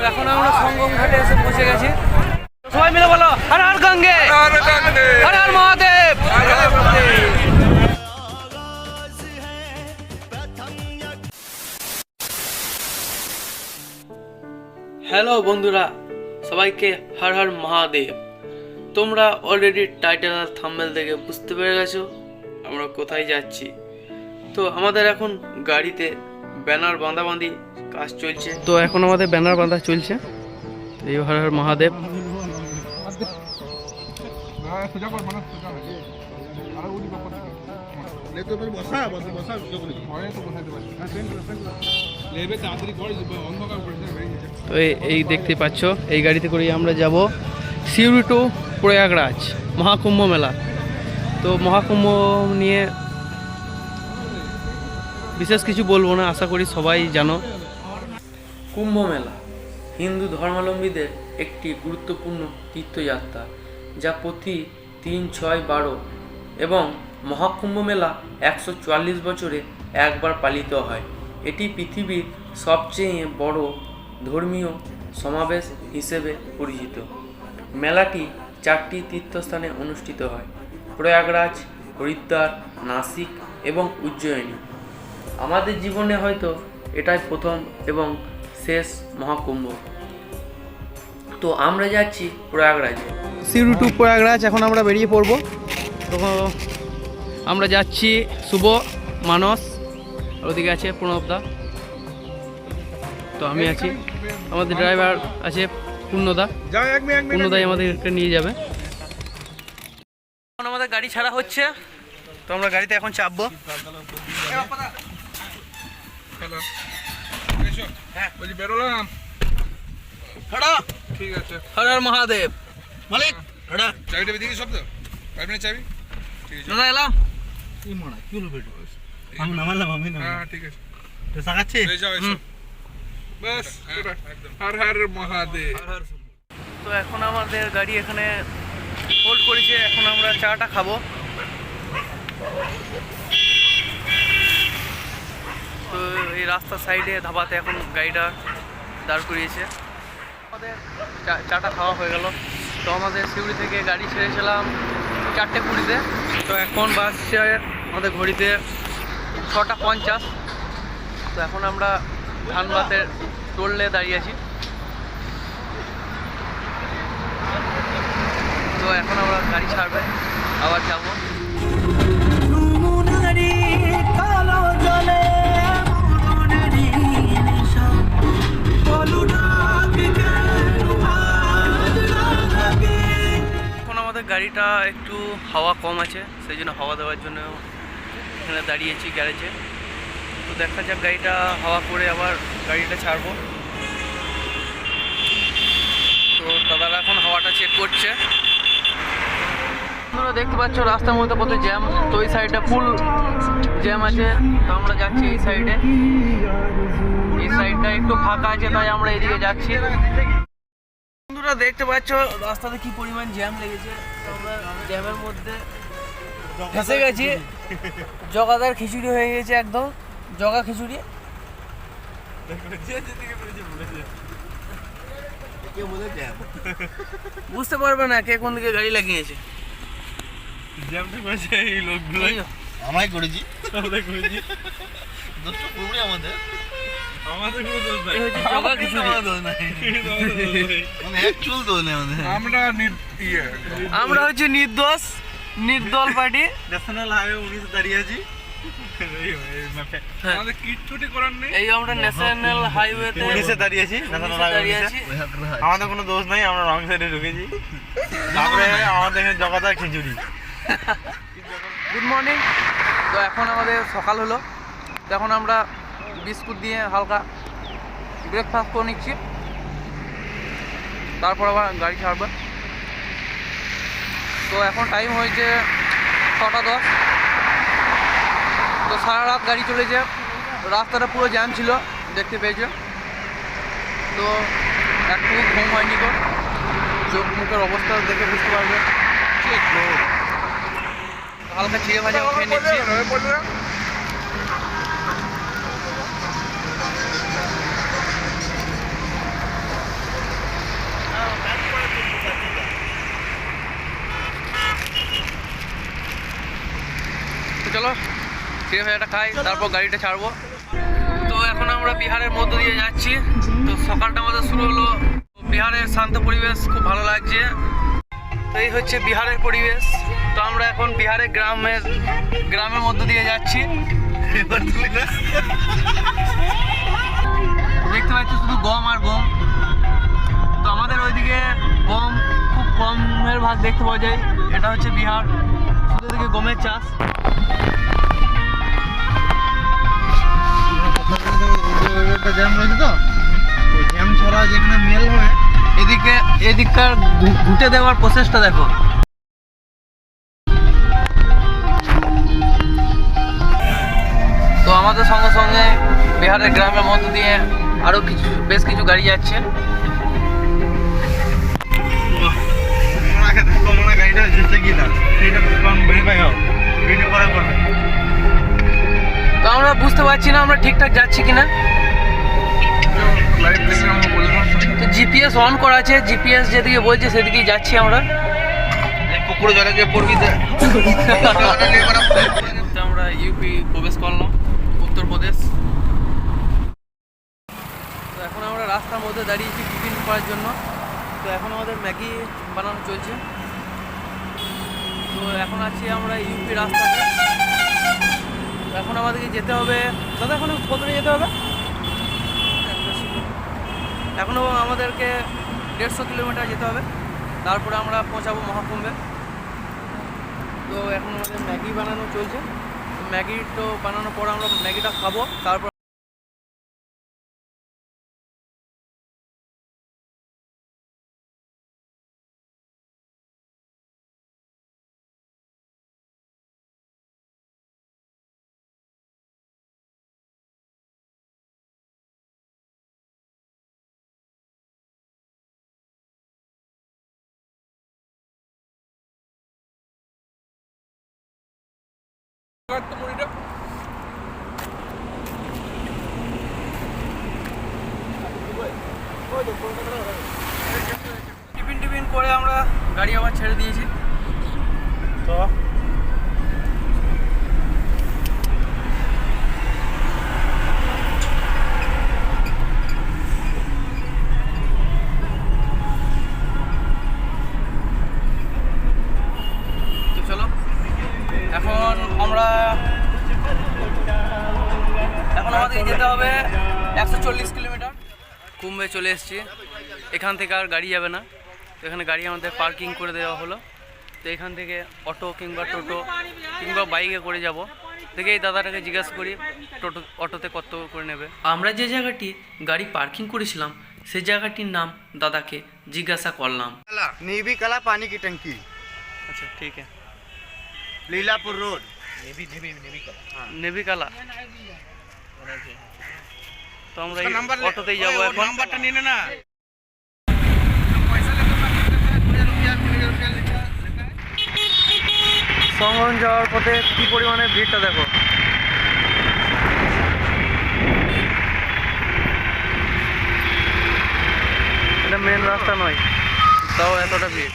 এখন আমরা সঙ্গম ঘাটে এসে পৌঁছে গেছি। সবাই মিলে বলো হর হর গঙ্গে, হর হর মহাদেব। হ্যালো বন্ধুরা, সবাইকে হর হর মহাদেব। তোমরা অলরেডি টাইটেল আর থাম্বনেল দেখে বুঝতে পেরে গেছো আমরা কোথায় যাচ্ছি। তো আমাদের এখন গাড়িতে ব্যানার বাঁধাবাঁধি কাজ চলছে। তো এখন আমাদের ব্যানার বাঁধা চলছে। এই হর হর মহাদেব। তো এই দেখতে পাচ্ছ, এই গাড়িতে করে আমরা যাব সিউড়ি টু প্রয়াগরাজ মহাকুম্ভ মেলা। তো মহাকুম্ভ নিয়ে বিশেষ কিছু বলবো না, আশা করি সবাই জানো। কুম্ভ মেলা হিন্দু ধর্মাবলম্বীদের একটি গুরুত্বপূর্ণ তীর্থযাত্রা, যা প্রতি 3, 6, 12 এবং মহাকুম্ভ মেলা 144 বছরে একবার পালিত হয়। এটি পৃথিবীর সবচেয়ে বড় ধর্মীয় সমাবেশ হিসেবে পরিচিত। মেলাটি 4টি তীর্থস্থানে অনুষ্ঠিত হয়: প্রয়াগরাজ, হরিদ্বার, নাসিক এবং উজ্জয়িনী। আমাদের জীবনে হয়তো এটাই প্রথম এবং শেষ মহাকুম্ভ। তো আমরা যাচ্ছি প্রয়াগরাজে, সিউড়ি টু প্রয়াগরাজ। এখন আমরা বেরিয়ে পড়বো। তো আমরা যাচ্ছি শুভ, মানস, ওদিকে আছে প্রণবদা, তো আমি আছি, আমাদের ড্রাইভার আছে পূর্ণদা। পূর্ণদাই আমাদেরকে নিয়ে যাবে। এখন আমাদের গাড়ি ছাড়া হচ্ছে, তো আমরা গাড়িতে এখন চাপবো। বেরোলাম। ঠিক আছে। হর হর মহাদেব। মালিক চাবিটা দিকে শব্দ চাবি। ঠিক আছে দাদা এলাম। হ্যাঁ ঠিক আছে, যাও এসো। বাস হর হর মহাদেব। তো এখন আমাদের গাড়ি এখানে হোল্ড করেছে। এখন আমরা চাটা খাবো। তো এই রাস্তার সাইডে ধাবাতে এখন গাড়িটা দাঁড় করিয়েছে। আমাদের চাটা খাওয়া হয়ে গেল। তো আমাদের সিউড়ি থেকে গাড়ি ছেড়েছিলাম 4:20-তে। তো এখন বাসছে আমাদের ঘড়িতে 6:50। তো এখন আমরা ধানবাদের টোলে দাঁড়িয়ে আছি। তো এখন আমরা গাড়ি ছাড়বে, আবার যাবো। এখন আমাদের গাড়িটা একটু হাওয়া কম আছে, সেই জন্য হাওয়া দেওয়ার জন্য এখানে দাঁড়িয়েছি গ্যারেজে। তো দেখা যাক, গাড়িটা হাওয়া করে আবার গাড়িটা ছাড়বো। তো দাদারা এখন হাওয়াটা চেক করছে। তোমরা দেখতে পাচ্ছ রাস্তার মধ্যে কত জ্যাম। তো এই সাইডটা ফুল জ্যাম আছে। তো আমরা যাচ্ছি এই সাইডে। এই সাইডটা একটু ফাঁকা আছে, তাই আমরা এদিকে যাচ্ছি। বন্ধুরা দেখতে পাচ্ছ রাস্তাতে কি পরিমাণ জ্যাম লেগেছে। তো আমরা জ্যামের মধ্যে ফেসে গেছি। জগাদার খিচুড়ি হয়ে গেছে, একদম জগা খিচুড়ি। বুঝতে পারবে না কে কোন দিকে গাড়ি লাগিয়েছে। আমায় করেছি আমাদের কোনো দোষ নাই। জগা খিচুড়ি। আমরা হচ্ছে নির্দোষ, নির্দল পার্টি। ন্যাশনাল হাইওয়ে 19 দাঁড়িয়ে আছি। আমাদের কিচ্ছুটি করার নেই। এই আমরা ন্যাশনাল হাইওয়েতে 19 দাঁড়িয়ে আছি। দাঁড়িয়ে আছি। আমাদের কোনো দোষ নাই, আমরা রং সাইডে ঢুকেছি। তারপরে আমাদের এখানে জগাদার খিচুড়ি। Good morning. তো এখন আমাদের সকাল হলো। তো এখন আমরা বিস্কুট দিয়ে হালকা ব্রেকফাস্ট করে নিচ্ছি, তারপর আবার গাড়ি ছাড়বে। তো এখন টাইম হয়েছে 6:10। তো সারা রাত গাড়ি চলেছে, রাস্তাটা পুরো জ্যাম ছিল, দেখতে পেয়েছে। তো একটু ঘুম হয়নি, তো চোখ মুখের অবস্থা দেখে বুঝতে পারবে। হালকা চিড়ে ভাজা খেয়ে নিচ্ছি। চিড়ে ভাজাটা খাই, তারপর গাড়িটা ছাড়বো। তো এখন আমরা বিহারের মধ্য দিয়ে যাচ্ছি। তো সকালটা আমাদের শুরু হলো। বিহারের শান্ত পরিবেশ খুব ভালো লাগছে। তো এই হচ্ছে বিহারের পরিবেশ। তো আমরা এখন বিহারের গ্রামের মধ্য দিয়ে যাচ্ছি। দেখতে পাচ্ছি শুধু গম আর গম। তো আমাদের ওইদিকে গম খুব কমের ভাগ দেখতে পাওয়া যায়। এটা হচ্ছে বিহার, শুধু এদিকে গমের চাষ। জ্যাম রয়েছে, তো ওই জ্যাম ছড়া যেখানে মেল হবে এদিককার ঘুটে দেওয়ার প্রসেসটা দেখো। তো আমাদের সঙ্গে সঙ্গে বিহারের গ্রামের মধ্য দিয়ে আরো বেশ কিছু গাড়ি যাচ্ছে। গাড়িটা যেতে কিনা সেইটা ভেরিফাই হোক, ভিডিও করা করবে। তো আমরা বুঝতে পারছি না আমরা ঠিকঠাক যাচ্ছি কিনা। তো জিপিএস অন করা আছে, জিপিএস যেদিকে বলছে সেদিকেই যাচ্ছি আমরা। পুকুরে জলে গিয়ে পড়বি। আমরা ইউপি প্রবেশ করলাম, উত্তরপ্রদেশ। তো এখন আমরা রাস্তার মধ্যে দাঁড়িয়েছি টিফিন করার জন্য। তো এখন আমাদের ম্যাগি বানানো চলছে। তো এখন আছি আমরা ইউপি রাস্তাতে। তো এখন আমাদেরকে যেতে হবে, দাদা এখন কতটা যেতে হবে? এখনও আমাদেরকে 150 কিলোমিটার যেতে হবে, তারপরে আমরা পৌঁছাবো মহাকুম্ভে। তো এখন আমাদের ম্যাগি বানানো চলছে। তো ম্যাগি তো বানানোর পর আমরা ম্যাগিটা খাবো, তারপর টিফিন করে আমরা গাড়ি আবার ছেড়ে দিয়েছি। তো চলো এখন আমাদের যেতে হবে 140 কিলোমিটার। কুম্ভে চলে এসেছি। এখান থেকে আর গাড়ি যাবে না। তো এখানে গাড়ি আমাদের পার্কিং করে দেওয়া হলো। তো এখান থেকে অটো কিংবা টোটো কিংবা বাইকে করে যাব। দেখে এই দাদাটাকে জিজ্ঞাসা করি অটোতে কত করে নেবে। আমরা যে জায়গাটি গাড়ি পার্কিং করেছিলাম সেই জায়গাটির নাম দাদাকে জিজ্ঞাসা করলাম। नेवी कला पानी की टंकी, আচ্ছা ঠিক আছে। लीलापुर रोड। নেভি কালা। তো আমরা এই অটোতেই যাবো এখন। নাম্বারটা নিয়ে না। সংগম যাওয়ার পথে কি পরিমাণে ভিড়টা দেখো। এটা মেন রাস্তা নয়, তাও এতটা ভিড়।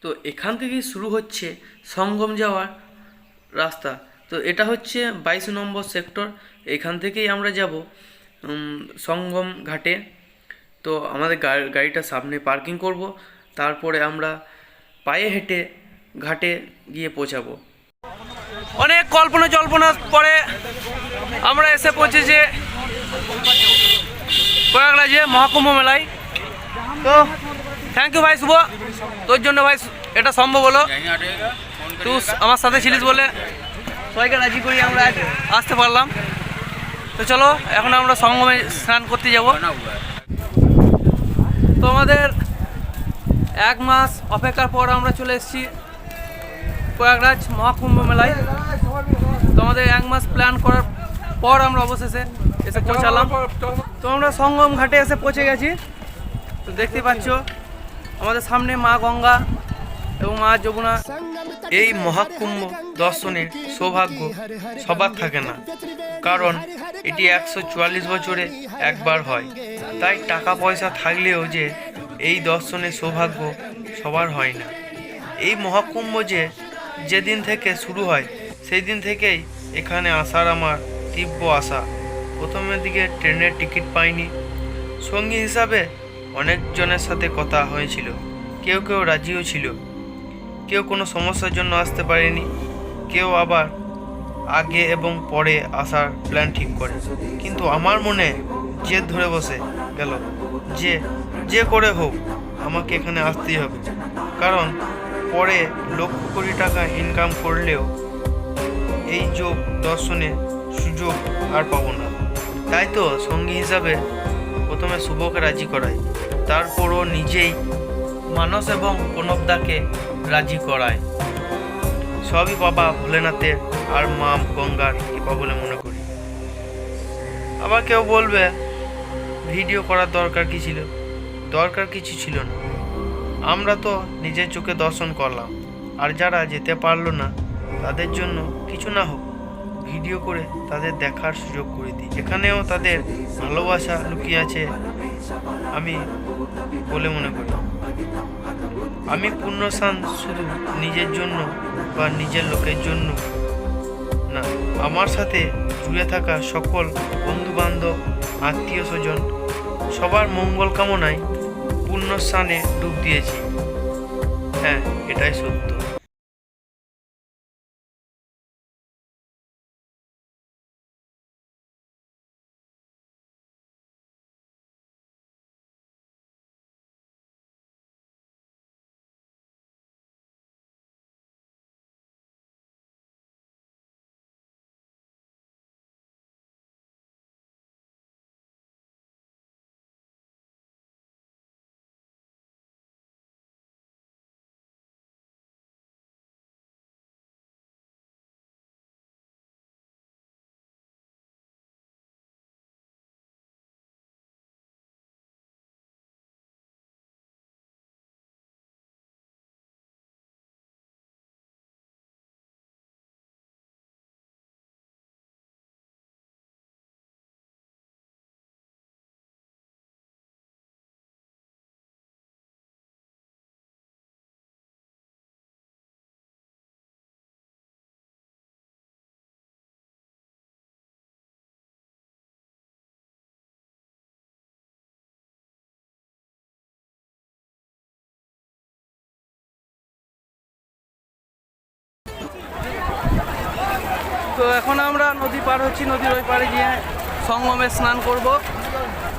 তো এখান থেকেই শুরু হচ্ছে সঙ্গম যাওয়ার রাস্তা। তো এটা হচ্ছে 22 নম্বর সেক্টর। এখান থেকেই আমরা যাব সঙ্গম ঘাটে। তো আমাদের গাড়িটা সামনে পার্কিং করব, তারপরে আমরা পায়ে হেঁটে ঘাটে গিয়ে পৌঁছাবো। অনেক কল্পনা জল্পনার পরে আমরা এসে পৌঁছেছি প্রয়াগরাজে মহাকুম্ভ মেলায়। তো থ্যাংক ইউ ভাই শুভ, তোর জন্য ভাই এটা সম্ভব হলো। তুই আমার সাথে ছিলিস বলে সবাইকে রাজি করি আমরা আসতে পারলাম। তো চলো এখন আমরা সঙ্গমে স্নান করতে যাব। তো আমাদের 1 মাস অপেক্ষার পর আমরা চলে এসেছি প্রয়াগরাজ মহাকুম্ভ মেলায়। তো আমাদের 1 মাস প্ল্যান করার পর আমরা অবশেষে এসে পৌঁছালাম। তো আমরা সঙ্গম ঘাটে এসে পৌঁছে গেছি। তো দেখতে পাচ্ছ আমাদের সামনে মা গঙ্গা এবং মা যমুনা। এই মহাকুম্ভ দর্শনের সৌভাগ্য সবার থাকে না, কারণ এটি 144 বছরে একবার হয়। তাই টাকা পয়সা থাকলেও যে এই দর্শনের সৌভাগ্য সবার হয় না। এই মহাকুম্ভ যেদিন থেকে শুরু হয় সেই দিন থেকেই এখানে আসার আমার তীব্র আশা। প্রথমের দিকে ট্রেনের টিকিট পাইনি। সঙ্গী হিসাবে অনেকজনের সাথে কথা হয়েছিল, কেউ কেউ রাজিও ছিল, কেউ কোনো সমস্যার জন্য আসতে পারেনি, কেউ আবার আগে এবং পরে আসার প্ল্যান ঠিক করে। কিন্তু আমার মনে জেদ ধরে বসে গেল যে করে হোক আমাকে এখানে আসতেই হবে, কারণ পরে লক্ষ কোটি টাকা ইনকাম করলেও এই যোগ দর্শনে সুযোগ আর পাবো না। তাই তো সঙ্গী হিসাবে প্রথমে শুভকে রাজি করাই, তারপরও নিজেই মানস এবং প্রণবদাকে রাজি করায়। সবই বাবা ভোলেনাথের আর মা গঙ্গার কৃপা বলে মনে করি। আবার কেউ বলবে ভিডিও করার দরকার কি ছিল? দরকার কিছু ছিল না, আমরা তো নিজের চোখে দর্শন করলাম। আর যারা যেতে পারলো না তাদের জন্য কিছু না হোক ভিডিও করে তাদের দেখার সুযোগ করে দিই। এখানেও তাদের ভালোবাসা লুকিয়ে আছে আমি বলে মনে করি। আমি পুণ্যস্থান শুধু নিজের জন্য বা নিজের লোকের জন্য না, আমার সাথে জুড়ে থাকা সকল বন্ধুবান্ধব, আত্মীয় স্বজন সবার মঙ্গল কামনায় পুণ্যস্থানে ডুব দিয়েছি। হ্যাঁ, এটাই সত্য। তো এখন আমরা নদী পার হচ্ছি, নদীর ওই পারে গিয়ে সঙ্গমে স্নান করব।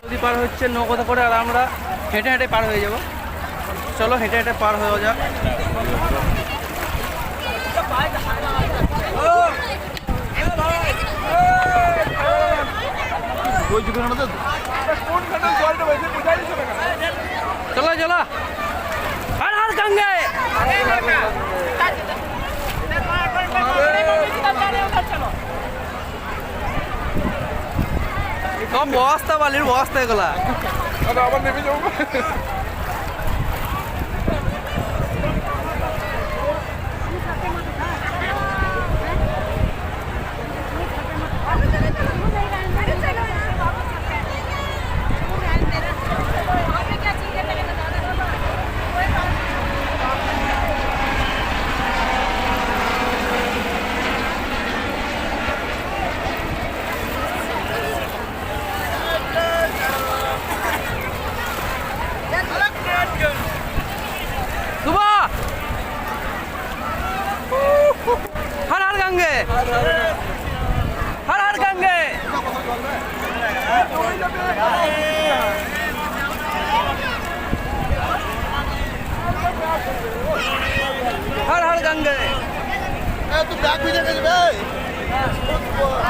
নদী পার হচ্ছে নৌকোতে করে, আর আমরা হেঁটে হেঁটে পার হয়ে যাব। চলো হেঁটে হেঁটে পার হয়ে যাক। চলো চলো, হর হর গঙ্গে। সব বস্তা বালির বস্তা এগুলা। আবার নেমে যাবো। हर हर गंगे, हर हर गंगे। हर हर गंगे। তুই ব্যাগ ভিজে গেছে ভাই।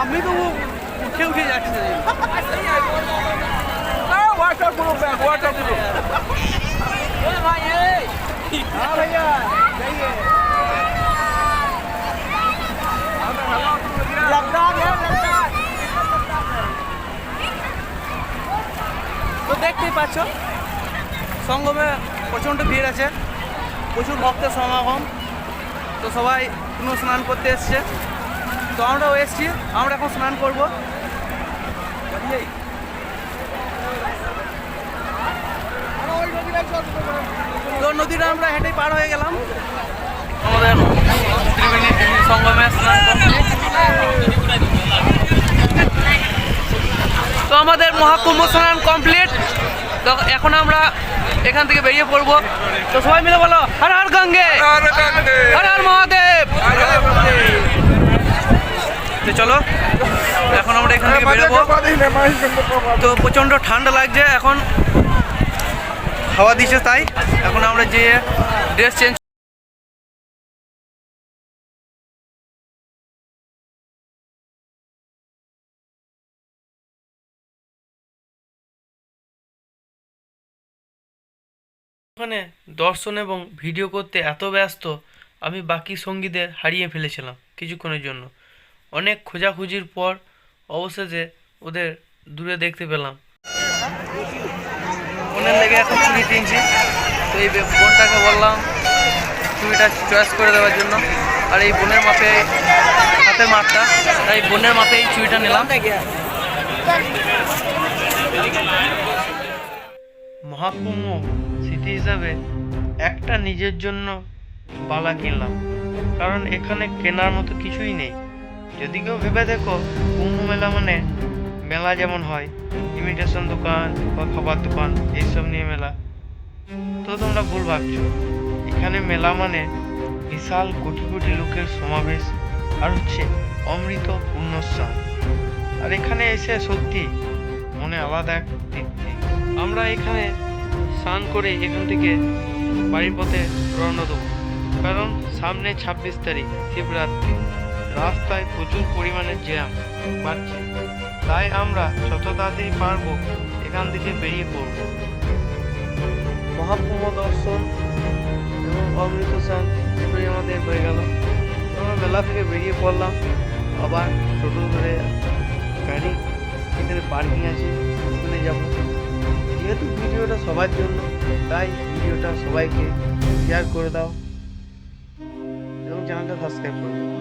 আমি তো উঠে উঠে যাচ্ছি। Water proof bag, water proof. भाई हाँ भैया जाइए। তো দেখতেই পাচ্ছ সঙ্গমে প্রচণ্ড ভিড় আছে, প্রচুর ভক্তের সমাগম। তো সবাই পুনঃ স্নান করতে এসছে, তো আমরাও এসছি। আমরা এখন স্নান করবো। তো নদীটা আমরা হেঁটে পার হয়ে গেলাম। আমাদের ত্রিবেণী সঙ্গমে স্নান করছি। তো আমাদের মহাকুম্ভ স্নান কমপ্লিট। তো এখন আমরা এখান থেকে বেরিয়ে পড়বো। তো সবাই মিলে বলো হর হর গঙ্গে, হর হর মহাদেব। তো চলো এখন আমরা এখান থেকে বেরোবো। তো প্রচণ্ড ঠান্ডা লাগছে, এখন হাওয়া দিচ্ছে, তাই এখন আমরা যে ড্রেস চেঞ্জ ওখানে দর্শন এবং ভিডিও করতে এত ব্যস্ত আমি বাকি সঙ্গীদের হারিয়ে ফেলেছিলাম কিছুক্ষণের জন্য। অনেক খোঁজাখুঁজির পর অবশেষে ওদের দূরে দেখতে পেলাম। বোনের লেগে এখন চুড়ি কিনছি। তো এই বোনটাকে বললাম চুড়িটা চয়েস করে দেওয়ার জন্য, আর এই বোনের মাপে হাতের মাপটা, তাই বোনের মাপে এই চুড়িটা নিলাম। মহাকুম্ভ স্মৃতি হিসাবে একটা নিজের জন্য বালা কিনলাম, কারণ এখানে কেনার মতো কিছুই নেই। যদি কেউ ভেবে দেখো কুম্ভ মেলা মানে মেলা যেমন হয় ইমিটেশন দোকান বা খাবার দোকান এইসব নিয়ে মেলা, তো তোমরা ভুল ভাবছো। এখানে মেলা মানে বিশাল কোটি কোটি লোকের সমাবেশ, আর হচ্ছে অমৃত পুণ্যস্নান। আর এখানে এসে সত্যি মনে আলাদা এক তৃপ্তি। আমরা এখানে স্নান করে এখান থেকে বাড়ির পথে রওনা দেবো, কারণ সামনে 26 তারিখ শিবরাত্রি, রাস্তায় প্রচুর পরিমাণে জ্যাম বাড়ছে, তাই আমরা যত তাড়াতাড়ি পারবো এখান থেকে বেরিয়ে পড়ব। মহাকুম্ভ দর্শন এবং অমৃত স্নান দুটোই আমাদের হয়ে গেল। আমরা মেলা থেকে বেরিয়ে পড়লাম, আবার টোটো ধরে গাড়ি এখানে পার্কিং আছে ওখানে যাব। যেহেতু ভিডিওটা সবার জন্য, তাই ভিডিওটা সবাইকে শেয়ার করে দাও এবং চ্যানেলটা সাবস্ক্রাইব করে দাও।